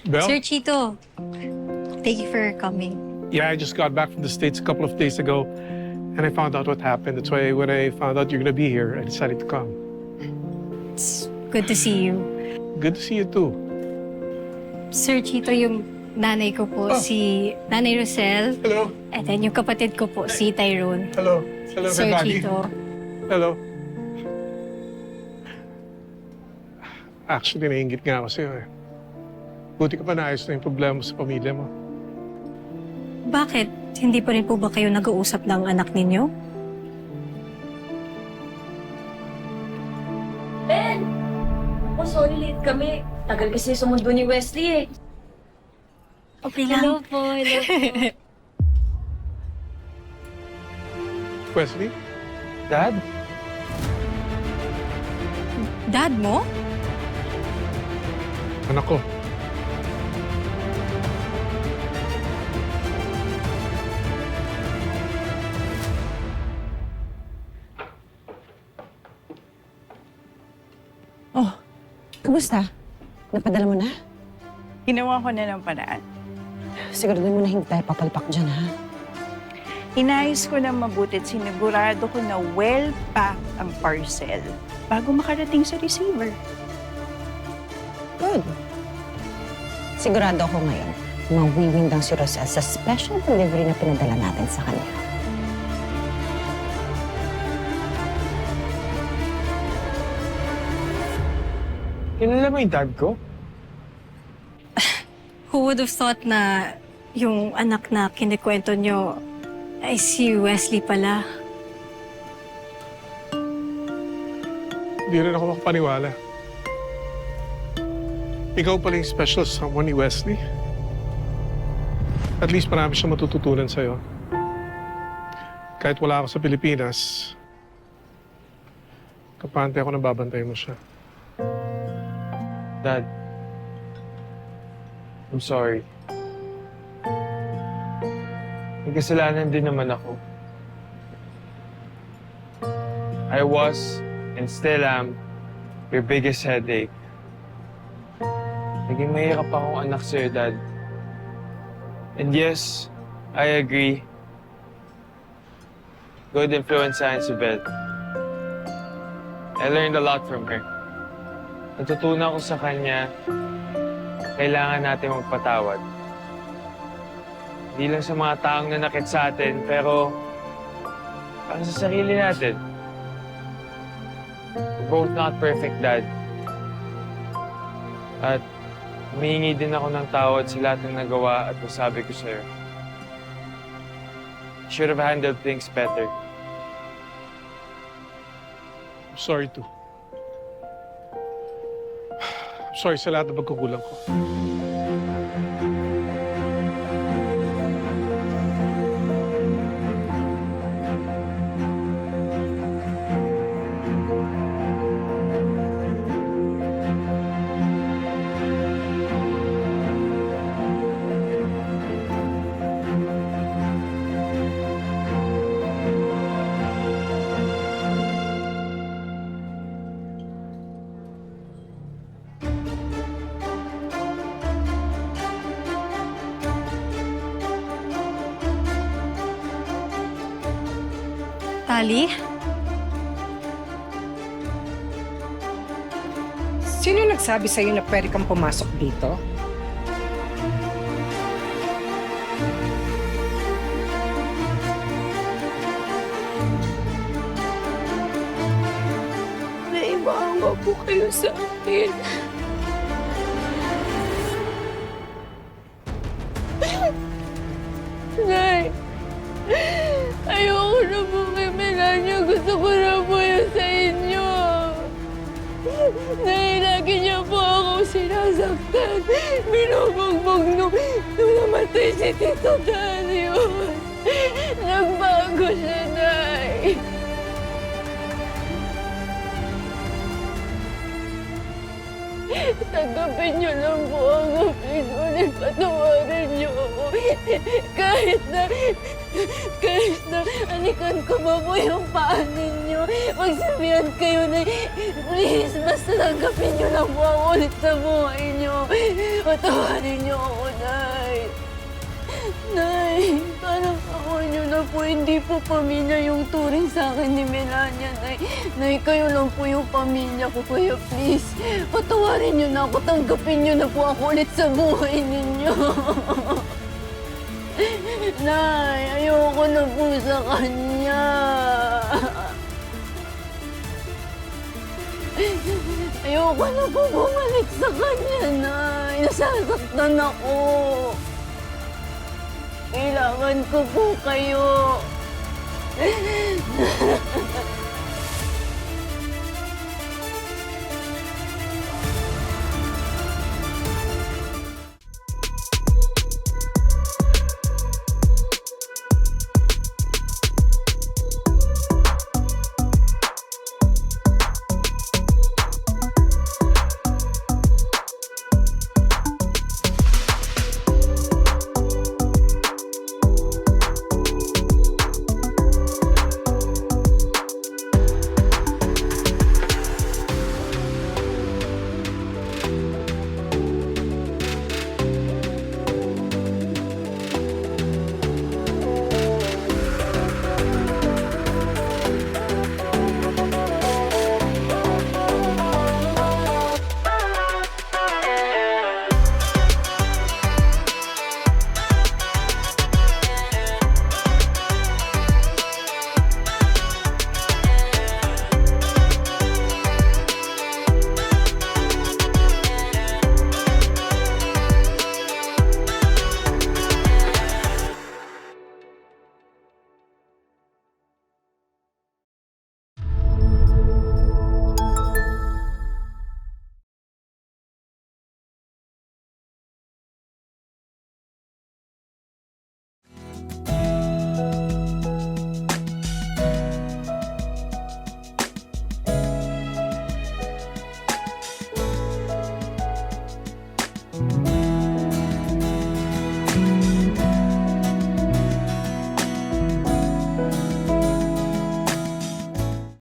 Belle? Sir Chito, thank you for coming. Yeah, I just got back from the States a couple of days ago, and I found out what happened. That's why when I found out you're gonna be here, I decided to come. It's good to see you. Good to see you too. Sir Chito, yung nanay ko po, si Nanay Rosel. Hello. And then yung kapatid ko po, si Tyrone. Hello. Hello, Sir everybody. Chito. Hello. Actually, naiingit nga ako sa'yo eh. Buti ka pa naayos na yung problema mo sa pamilya mo. Bakit? Hindi pa rin po ba kayo nag-uusap ng anak ninyo? Ben! Ako, sorry, late kami. Tagal kasi sumundo ni Wesley eh. Okay lang. Hello po, hello po. Wesley? Dad? Dad mo? Anak ko. Oh, kumusta? Napadala mo na? Ginawa ko na ng paraan. Siguraduhin mo na hindi tayo papalpak dyan, ha? Inayos ko na mabuti at sinigurado ko na well-packed ang parcel bago makarating sa receiver. Good. Sigurado ako ngayon, mawiwindang si Rosel sa special delivery na pinadala natin sa kanya. Kilala mo yung dad ko? Who would have thought na yung anak na kinikwento nyo ay si Wesley pala? Hindi rin ako makapaniwala. Ikaw pala yung special someone ni Wesley. At least marami siyang matututunan sa'yo. Kahit wala ako sa Pilipinas, kapante ako na babantay mo siya. Dad, I'm sorry. May kasalanan din naman ako. I was, and still am, your biggest headache. Naging mahirap akong anak sa'yo, Dad. And yes, I agree. Good influence sa Belle. I learned a lot from her. Natutunan ko sa kanya, kailangan natin magpatawad. Hindi lang sa mga taong nanakit sa atin, pero para sa sarili natin. We're both not perfect, Dad. At humihingi din ako ng tawad sa lahat ng nagawa at nasabi ko sa'yo. Should have handled things better. I'm sorry too. I'm sorry sa lahat ng pagkukulang ko. Tali? Sino nagsabi sa'yo na pwede kang pumasok dito? Naibawa po kayo sa akin. Nay, ayoko na po kay Melania. Gusto ko na po yun sa inyo. Nay, lagi niya po ako sinasaktan. Binubugbog nung namatay si Tito Dario. Nagbago siya, Nay. Tanggapin niyo lang po ako. Please, ulit patawarin niyo ako. Kahit na Kahit na anikan ko ba po yung paa ninyo, magsabihan kayo na, please, basta tanggapin niyo lang po ako ulit sa buhay niyo. Patawarin niyo ako, Nay. Nay, parang ako niyo na po, hindi po pamilya yung turing sa akin ni Melania, Nay. Nay, kayo lang po yung pamilya ko, kaya please, patawarin niyo na ako, tanggapin niyo na po ako ulit sa buhay ninyo. Nay, ayoko na po sa kanya. Ayoko na po bumalik sa kanya, Nay. Nasasaktan ako. Kailangan ko po kayo.